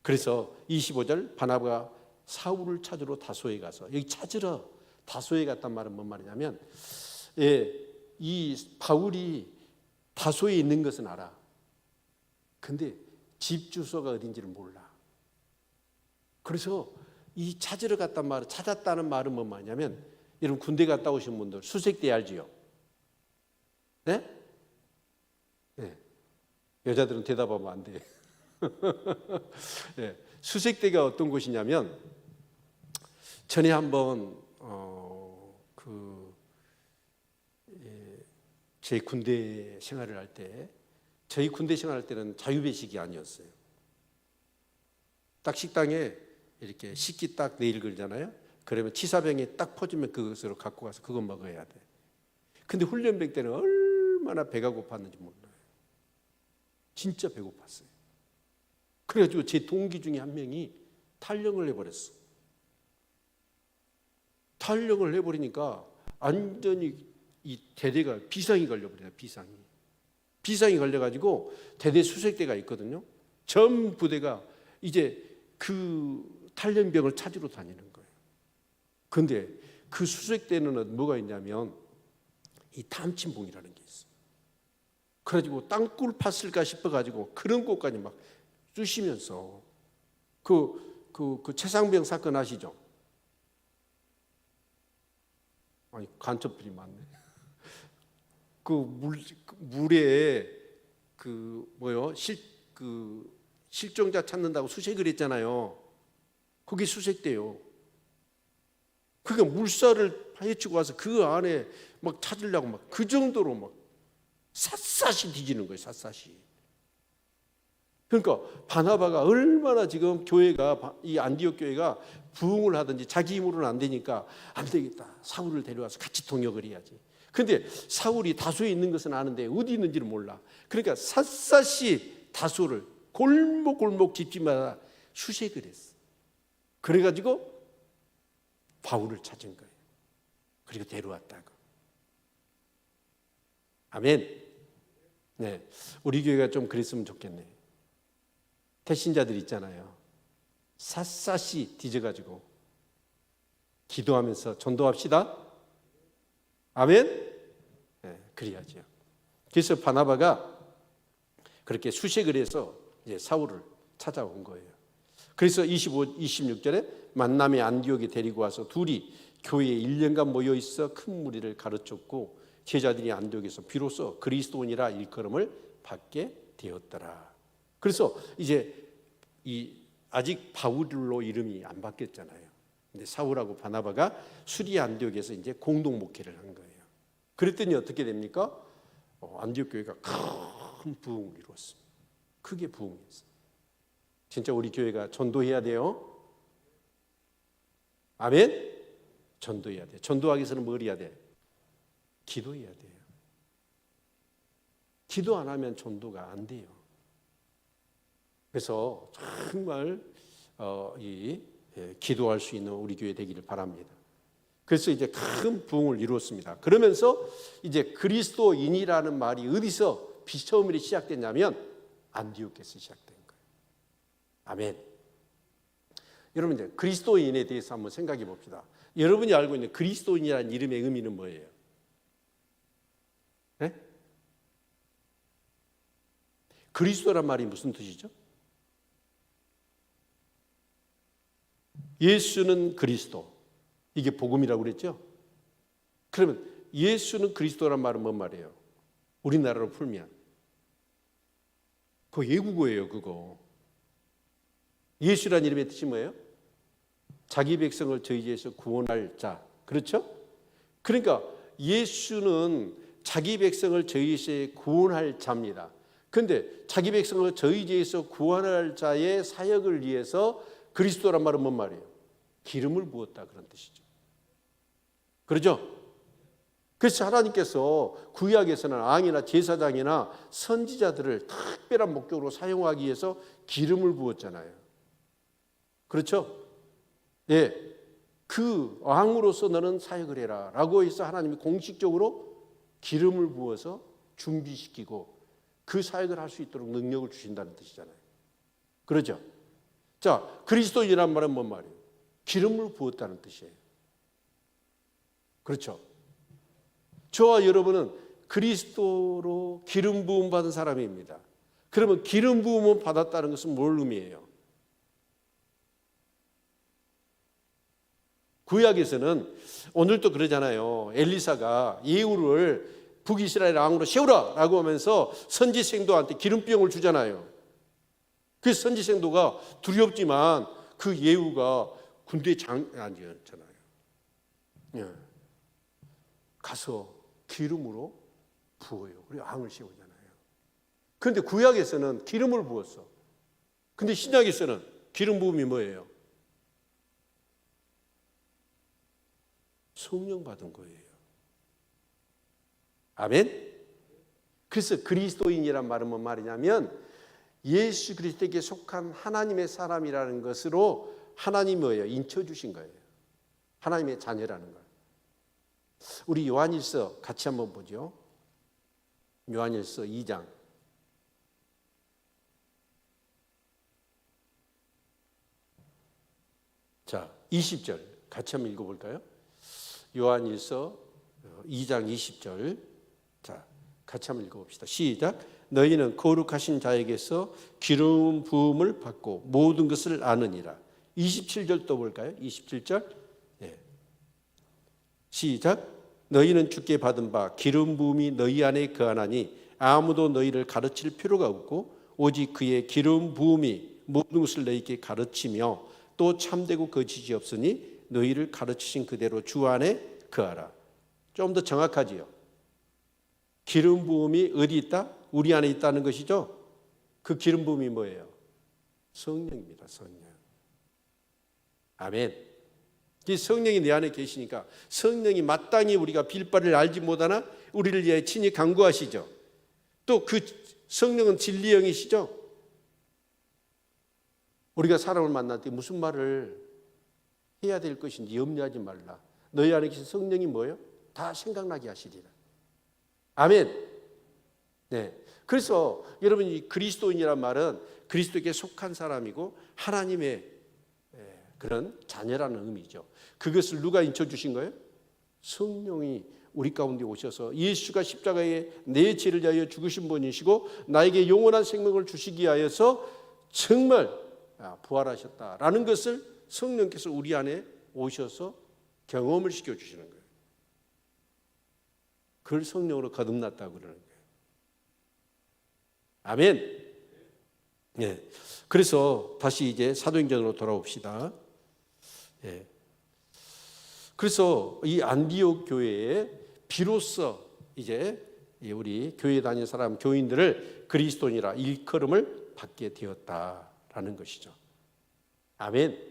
그래서 25절 바나바가 사울을 찾으러 다소에 가서, 여기 찾으러 다소에 갔단 말은 뭔 말이냐면, 이 바울이 다소에 있는 것은 알아. 근데 집 주소가 어딘지를 몰라. 그래서 이 찾으러 갔단 말은, 찾았다는 말은 뭔 말이냐면, 여러분 군대 갔다 오신 분들 수색대 알지요? 네? 네. 여자들은 대답하면 안 돼. 네. 수색대가 어떤 곳이냐면, 전에 한번 제 군대 생활을 할 때, 저희 군대 생활할 때는 자유배식이 아니었어요. 딱 식당에 이렇게 식기 딱 내일 걸잖아요. 그러면 치사병이 딱 퍼지면 그것으로 갖고 가서 그거 먹어야 돼. 근데 훈련병 때는 얼마나 배가 고팠는지 몰라요. 진짜 배고팠어요. 그래가지고 제 동기 중에 한 명이 탈영을 해버렸어. 탈영을 해버리니까 완전히 이 대대가 비상이 걸려버려요. 비상이 걸려가지고 대대 수색대가 있거든요. 전 부대가 이제 그 탈영병을 찾으러 다니는 거예요. 그런데 그 수색대는 뭐가 있냐면 이 탐침봉이라는 게 있어요. 그래가지고 땅굴 팠을까 싶어가지고 그런 곳까지 막 쑤시면서 그 최상병 사건 아시죠? 아니 간첩들이 많네. 물에 실종자 찾는다고 수색을 했잖아요. 거기 수색대요. 그러니까 물살을 헤치고 와서 그 안에 막 찾으려고 막 그 정도로 막 샅샅이 뒤지는 거예요. 샅샅이. 그러니까 바나바가 얼마나 지금 교회가, 이 안디옥 교회가 부흥을 하든지 자기 힘으로는 안 되니까 안 되겠다. 사울을 데려와서 같이 동역을 해야지. 근데 사울이 다소에 있는 것은 아는데 어디 있는지를 몰라. 그러니까 샅샅이 다소를 골목골목 집집마다 수색을 했어. 그래가지고 바울을 찾은 거예요. 그리고 데려왔다고. 아멘. 네, 우리 교회가 좀 그랬으면 좋겠네. 태신자들 있잖아요. 샅샅이 뒤져가지고 기도하면서 전도합시다. 아멘. 네, 그래야죠. 그래서 바나바가 그렇게 수색을 해서 이제 사울을 찾아온 거예요. 그래서 26절에 만남의 안디옥에 데리고 와서 둘이 교회에 1년간 모여 있어 큰 무리를 가르쳤고 제자들이 안디옥에서 비로소 그리스도인이라 일컬음을 받게 되었더라. 그래서 이제 아직 바울로 이름이 안 바뀌었잖아요. 근데 사울하고 바나바가 수리 안디옥에서 이제 공동 목회를 한 거예요. 그랬더니 어떻게 됩니까? 안디옥 교회가 큰 부흥을 이루었습니다. 크게 부흥했어요. 진짜 우리 교회가 전도해야 돼요. 아멘. 전도해야 돼. 전도하기 위해서는 뭘 해야 돼? 기도해야 돼요. 기도 안 하면 전도가 안 돼요. 그래서 정말 기도할 수 있는 우리 교회 되기를 바랍니다. 그래서 이제 큰 부흥을 이루었습니다. 그러면서 이제 그리스도인이라는 말이 어디서 처음으로 시작됐냐면 안디옥에서 시작된 거예요. 아멘. 여러분 이제 그리스도인에 대해서 한번 생각해 봅시다. 여러분이 알고 있는 그리스도인이라는 이름의 의미는 뭐예요? 네? 그리스도란 말이 무슨 뜻이죠? 예수는 그리스도. 이게 복음이라고 그랬죠? 그러면 예수는 그리스도란 말은 뭔 말이에요? 우리나라로 풀면 그거 외국어예요. 그거 예수란 이름의 뜻이 뭐예요? 자기 백성을 저희 죄에서 구원할 자. 그렇죠? 그러니까 예수는 자기 백성을 저희 죄에서 구원할 자입니다. 그런데 자기 백성을 저희 죄에서 구원할 자의 사역을 위해서 그리스도란 말은 뭔 말이에요? 기름을 부었다 그런 뜻이죠. 그렇죠? 그래서 하나님께서 구약에서는 왕이나 제사장이나 선지자들을 특별한 목적으로 사용하기 위해서 기름을 부었잖아요. 그렇죠? 예, 그 왕으로서 너는 사역을 해라 라고 해서 하나님이 공식적으로 기름을 부어서 준비시키고 그 사역을 할 수 있도록 능력을 주신다는 뜻이잖아요. 그렇죠? 자, 그리스도인이란 말은 뭔 말이에요? 기름을 부었다는 뜻이에요. 그렇죠? 저와 여러분은 그리스도로 기름 부음 받은 사람입니다. 그러면 기름 부음을 받았다는 것은 뭘 의미해요? 구약에서는 오늘도 그러잖아요. 엘리사가 예후를 북이스라엘 왕으로 세우라 라고 하면서 선지생도한테 기름병을 주잖아요. 그 선지생도가 두렵지만 그 예후가 군대 장관이었잖아요. 예. 가서 기름으로 부어요. 그리고 왕을 세우잖아요. 그런데 구약에서는 기름을 부었어. 근데 신약에서는 기름 부음이 뭐예요? 성령 받은 거예요. 아멘? 그래서 그리스도인이란 말은 뭔 말이냐면 예수 그리스도에게 속한 하나님의 사람이라는 것으로 하나님이 뭐예요? 인쳐주신 거예요. 하나님의 자녀라는 걸. 우리 요한일서 같이 한번 보죠. 요한일서 2장. 자, 20절 같이 한번 읽어볼까요? 요한일서 2장 20절. 자, 같이 한번 읽어봅시다. 시작. 너희는 거룩하신 자에게서 기름 부음을 받고 모든 것을 아느니라. 27절 또 볼까요? 27절. 네. 시작. 너희는 주께 받은 바 기름 부음이 너희 안에 거하나니 아무도 너희를 가르칠 필요가 없고 오직 그의 기름 부음이 모든 것을 너희에게 가르치며 또 참되고 거짓이 없으니 너희를 가르치신 그대로 주 안에 거하라. 좀 더 정확하지요. 기름 부음이 어디 있다? 우리 안에 있다는 것이죠. 그 기름 부음이 뭐예요? 성령입니다. 성령. 아멘. 이 성령이 내 안에 계시니까 성령이 마땅히 우리가 빌 바를 알지 못하나 우리를 위해 친히 간구하시죠. 또 그 성령은 진리의 영이시죠. 우리가 사람을 만날 때 무슨 말을 해야 될 것인지 염려하지 말라. 너희 안에 계신 성령이 뭐예요? 다 생각나게 하시리라. 아멘. 네. 그래서 여러분 이 그리스도인이란 말은 그리스도에게 속한 사람이고 하나님의 그런 자녀라는 의미죠. 그것을 누가 인쳐주신 거예요? 성령이 우리 가운데 오셔서 예수가 십자가에 내 죄를 위하여 죽으신 분이시고 나에게 영원한 생명을 주시기 위하여서 정말 부활하셨다라는 것을 성령께서 우리 안에 오셔서 경험을 시켜주시는 거예요. 그걸 성령으로 거듭났다고 그러는 거예요. 아멘. 네. 그래서 다시 이제 사도행전으로 돌아옵시다. 예. 그래서 이 안디옥 교회에 비로소 이제 우리 교회 다니는 사람 교인들을 그리스도인이라 일컬음을 받게 되었다라는 것이죠. 아멘.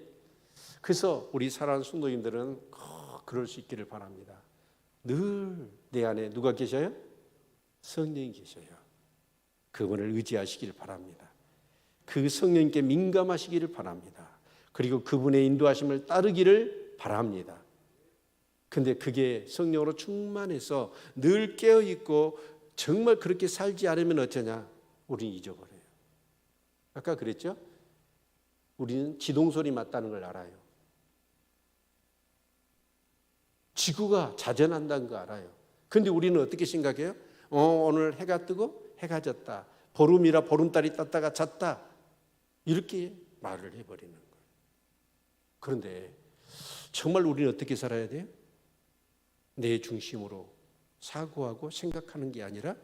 그래서 우리 사랑하는 성도님들은 그럴 수 있기를 바랍니다. 늘 내 안에 누가 계셔요? 성령이 계셔요. 그분을 의지하시길 바랍니다. 그 성령님께 민감하시기를 바랍니다. 그리고 그분의 인도하심을 따르기를 바랍니다. 근데 그게 성령으로 충만해서 늘 깨어있고 정말 그렇게 살지 않으면 어쩌냐? 우리는 잊어버려요. 아까 그랬죠? 우리는 지동설이 맞다는 걸 알아요. 지구가 자전한다는 거 알아요. 근데 우리는 어떻게 생각해요? 오늘 해가 뜨고 해가 졌다. 보름이라 보름달이 떴다가 졌다. 이렇게 말을 해버리는 거예요. 그런데 정말 우리는 어떻게 살아야 돼요? 내 중심으로 사고하고 생각하는 게 아니라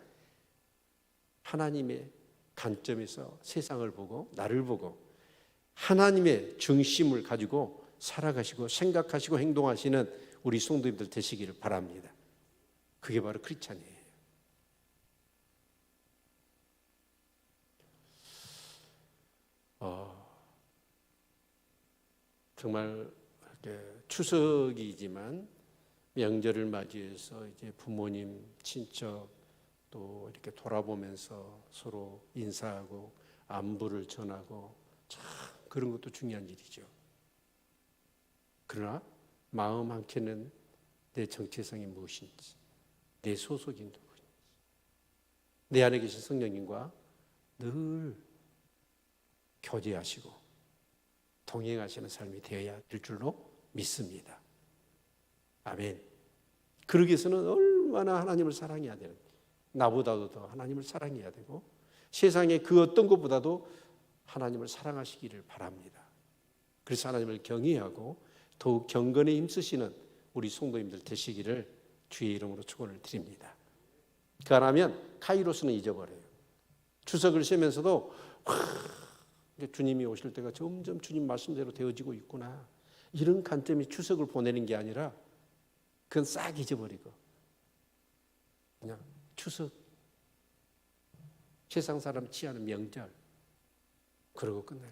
하나님의 관점에서 세상을 보고 나를 보고 하나님의 중심을 가지고 살아가시고 생각하시고 행동하시는 우리 성도님들 되시기를 바랍니다. 그게 바로 크리스찬이에요. 정말 추석이지만 명절을 맞이해서 이제 부모님, 친척 또 이렇게 돌아보면서 서로 인사하고 안부를 전하고 참 그런 것도 중요한 일이죠. 그러나 마음 한켠은 내 정체성이 무엇인지, 내 소속이 누구인지, 내 안에 계신 성령님과 늘 교제하시고 동행하시는 삶이 되어야 될 줄로 믿습니다. 아멘. 그러기 위해서는 얼마나 하나님을 사랑해야 되는, 나보다도 더 하나님을 사랑해야 되고 세상의 그 어떤 것보다도 하나님을 사랑하시기를 바랍니다. 그래서 하나님을 경외하고 더욱 경건에 힘쓰시는 우리 성도님들 되시기를 주의 이름으로 축원을 드립니다. 그러면 카이로스는 잊어버려요. 추석을 쉬면서도 주님이 오실 때가 점점 주님 말씀대로 되어지고 있구나, 이런 관점이 추석을 보내는 게 아니라 그건 싹 잊어버리고 그냥 추석, 세상 사람 취하는 명절, 그러고 끝내는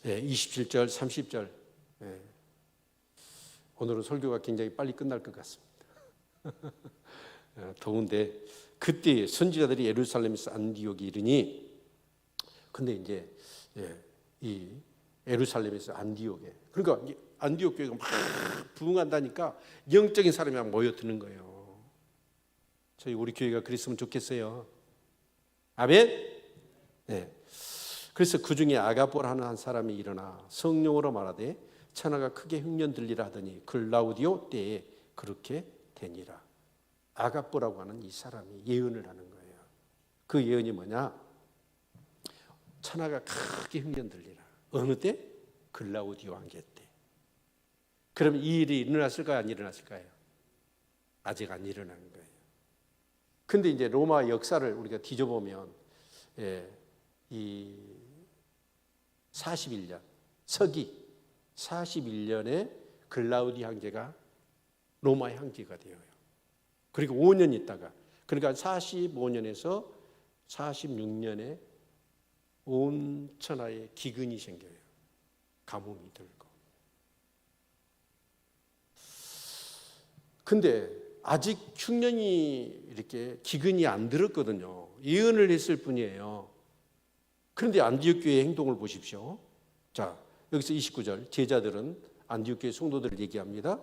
거예요. 27절, 30절. 오늘은 설교가 굉장히 빨리 끝날 것 같습니다. 더운데 그때 선지자들이 예루살렘에서 안디옥에 이르니, 근데 이제 이 예루살렘에서 안디옥에, 그러니까 안디옥 교회가 막 부흥한다니까 영적인 사람이 막 모여드는 거예요. 저희 우리 교회가 그랬으면 좋겠어요. 아멘. 네. 그래서 그 중에 아가보라는 한 사람이 일어나 성령으로 말하되 천하가 크게 흉년 들리라 하더니 글라우디오 때에 그렇게 되니라. 아가보라고 하는 이 사람이 예언을 하는 거예요. 그 예언이 뭐냐? 천하가 크게 흉년 들리라. 어느 때? 글라우디오 황제 때. 그럼 이 일이 일어났을까요? 안 일어났을까요? 아직 안 일어나는 거예요. 근데 이제 로마 역사를 우리가 뒤져보면 이 41년, 서기 41년에 글라우디 황제가 로마의 황제가 되어요. 그리고 5년 있다가, 그러니까 45년에서 46년에 온 천하에 기근이 생겨요. 가뭄이 들고. 근데 아직 흉년이 이렇게 기근이 안 들었거든요. 예언을 했을 뿐이에요. 그런데 안디옥 교회의 행동을 보십시오. 자, 여기서 29절, 제자들은 안디옥 교회 성도들을 얘기합니다.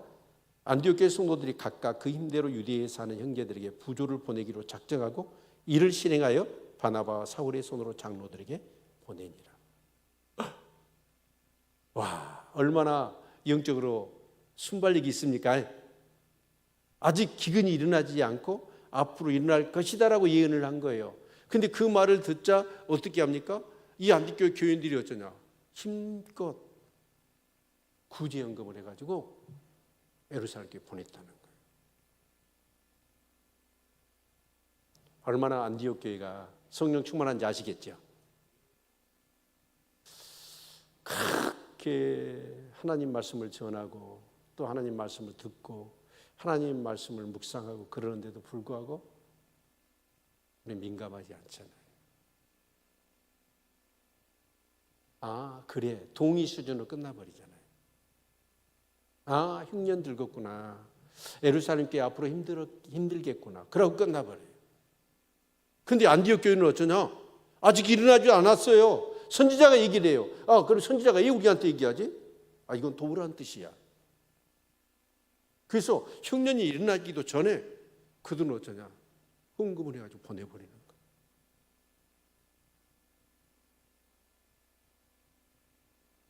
안디옥 교회 성도들이 각각 그 힘대로 유대에 사는 형제들에게 부조를 보내기로 작정하고 이를 실행하여 바나바와 사울의 손으로 장로들에게 보내니라. 와, 얼마나 영적으로 순발력이 있습니까? 아직 기근이 일어나지 않고 앞으로 일어날 것이다라고 예언을 한 거예요. 근데 그 말을 듣자 어떻게 합니까? 이 안디옥 교인들이 어쩌냐? 힘껏 구제연금을 해가지고 예루살렘에 보냈다는 거예요. 얼마나 안디옥 교회가 성령 충만한지 아시겠죠? 그렇게 하나님 말씀을 전하고 또 하나님 말씀을 듣고 하나님 말씀을 묵상하고 그러는데도 불구하고 우리 민감하지 않잖아요. 아, 그래. 동의 수준으로 끝나버리잖아요. 아, 흉년 들겠구나. 예루살렘 교회 앞으로 힘들겠구나. 그러고 끝나버려요. 근데 안디옥 교회는 어쩌냐? 아직 일어나지 않았어요. 선지자가 얘기를 해요. 아, 그럼 선지자가 왜 우리한테 얘기하지? 아, 이건 도우라는 뜻이야. 그래서 흉년이 일어나기도 전에 그들은 어쩌냐? 헌금을 해가지고 보내버리는 거예요.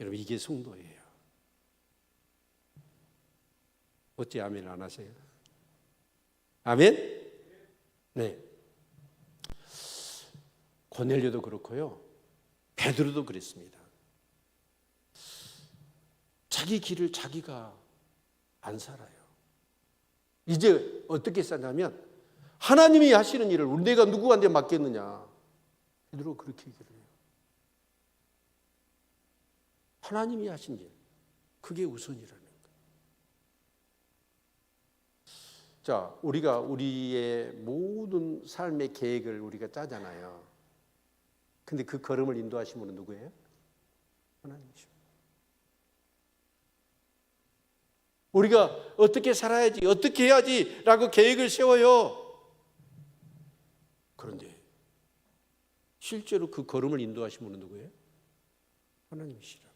여러분, 이게 성도예요. 어찌 아멘 안 하세요? 아멘? 네. 고넬료도 그렇고요. 베드로도 그랬습니다. 자기 길을 자기가 안 살아요. 이제 어떻게 사냐면 하나님이 하시는 일을 내가 누구한테 맡겼느냐. 베드로 그렇게 얘기를 해요. 하나님이 하신 일, 그게 우선이라는 거예요. 자, 우리가 우리의 모든 삶의 계획을 우리가 짜잖아요. 근데 그 걸음을 인도하신 분은 누구예요? 하나님이죠. 우리가 어떻게 살아야지, 어떻게 해야지 라고 계획을 세워요. 그런데 실제로 그 걸음을 인도하신 분은 누구예요? 하나님이시라고.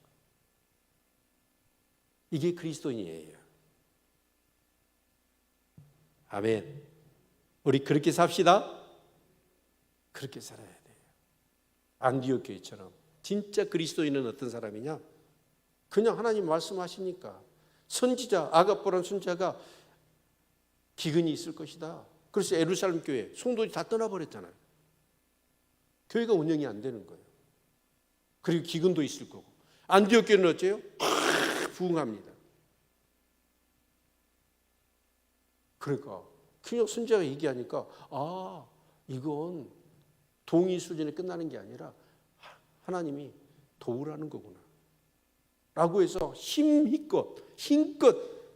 이게 그리스도인이에요. 아멘. 우리 그렇게 삽시다. 그렇게 살아야 돼요. 안디옥 교회처럼. 진짜 그리스도인은 어떤 사람이냐? 그냥 하나님 말씀하시니까 선지자 아갑보라는 선지자가 기근이 있을 것이다. 그래서 예루살렘 교회 성도들이 다 떠나버렸잖아요. 교회가 운영이 안 되는 거예요. 그리고 기근도 있을 거고. 안디옥 교회는 어째요? 부흥합니다. 그러니까 그냥 선지자가 얘기하니까 이건 동의 수준에 끝나는 게 아니라 하나님이 도우라는 거구나 라고 해서 힘껏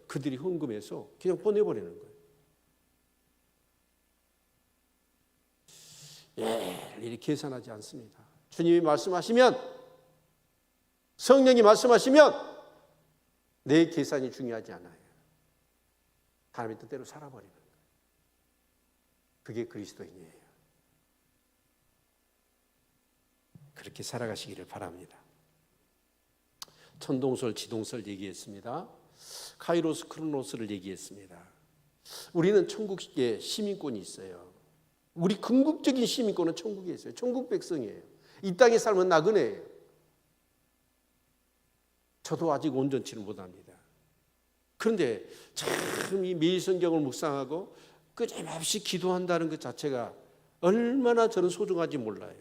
그들이 헌금해서 그냥 보내버리는 거예요. 일일이 계산하지 않습니다. 주님이 말씀하시면, 성령이 말씀하시면 내 계산이 중요하지 않아요. 하나님의 뜻대로 살아버리는 거예요. 그게 그리스도인이에요. 그렇게 살아가시기를 바랍니다. 천동설, 지동설 얘기했습니다. 카이로스, 크로노스를 얘기했습니다. 우리는 천국에 시민권이 있어요. 우리 궁극적인 시민권은 천국에 있어요. 천국 백성이에요. 이 땅의 삶은 나그네예요. 저도 아직 온전치는 못합니다. 그런데 참 이 매일 성경을 묵상하고 끊임없이 기도한다는 것 자체가 얼마나 저는 소중한지 몰라요.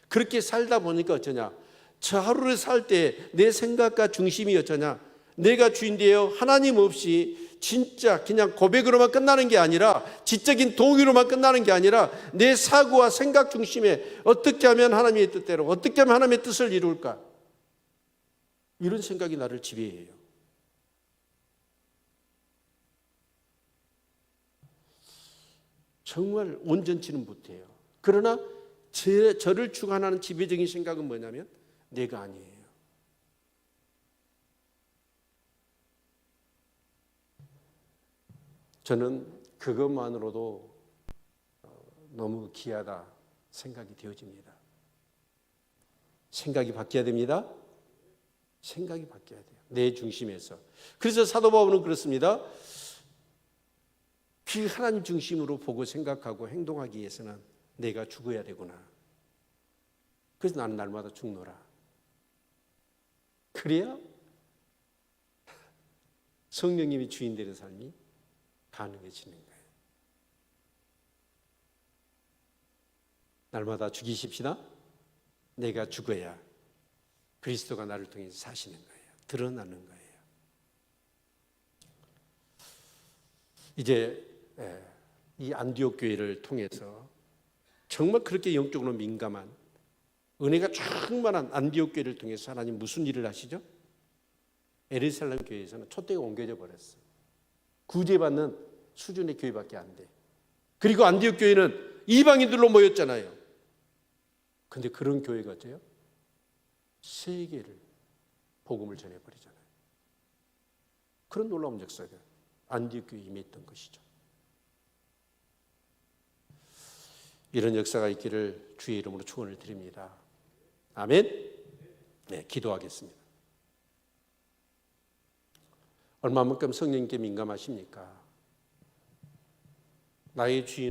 그렇게 살다 보니까 어쩌냐? 저 하루를 살 때 내 생각과 중심이 어쩌냐? 내가 주인되어 하나님 없이 진짜 그냥 고백으로만 끝나는 게 아니라, 지적인 동의로만 끝나는 게 아니라 내 사고와 생각 중심에 어떻게 하면 하나님의 뜻대로, 어떻게 하면 하나님의 뜻을 이룰까? 이런 생각이 나를 지배해요. 정말 온전치는 못해요. 그러나 저를 주관하는 지배적인 생각은 뭐냐면 내가 아니에요. 저는 그것만으로도 너무 귀하다 생각이 되어집니다. 생각이 바뀌어야 됩니다. 생각이 바뀌어야 돼요. 내 중심에서. 그래서 사도 바울은 그렇습니다. 그 하나님 중심으로 보고 생각하고 행동하기 위해서는 내가 죽어야 되구나. 그래서 나는 날마다 죽노라. 그래야 성령님이 주인 되는 삶이 가능해지는 거예요. 날마다 죽이십시다. 내가 죽어야 그리스도가 나를 통해서 사시는 거예요. 드러나는 거예요. 이제 이 안디옥 교회를 통해서 정말 그렇게 영적으로 민감한 은혜가 충만한 안디옥 교회를 통해서 하나님 무슨 일을 하시죠? 예루살렘 교회에서는 촛대가 옮겨져 버렸어요. 구제받는 수준의 교회밖에 안 돼. 그리고 안디옥 교회는 이방인들로 모였잖아요. 근데 그런 교회가 어때요? 세계를 복음을 전해버리잖아요. 그런 놀라운 역사가 안디옥 교회에 임했던 것이죠. 이런 역사가 있기를 주의 이름으로 축원을 드립니다. 아멘. 네, 기도하겠습니다. 얼마만큼 성령님께 민감하십니까? 나의 주인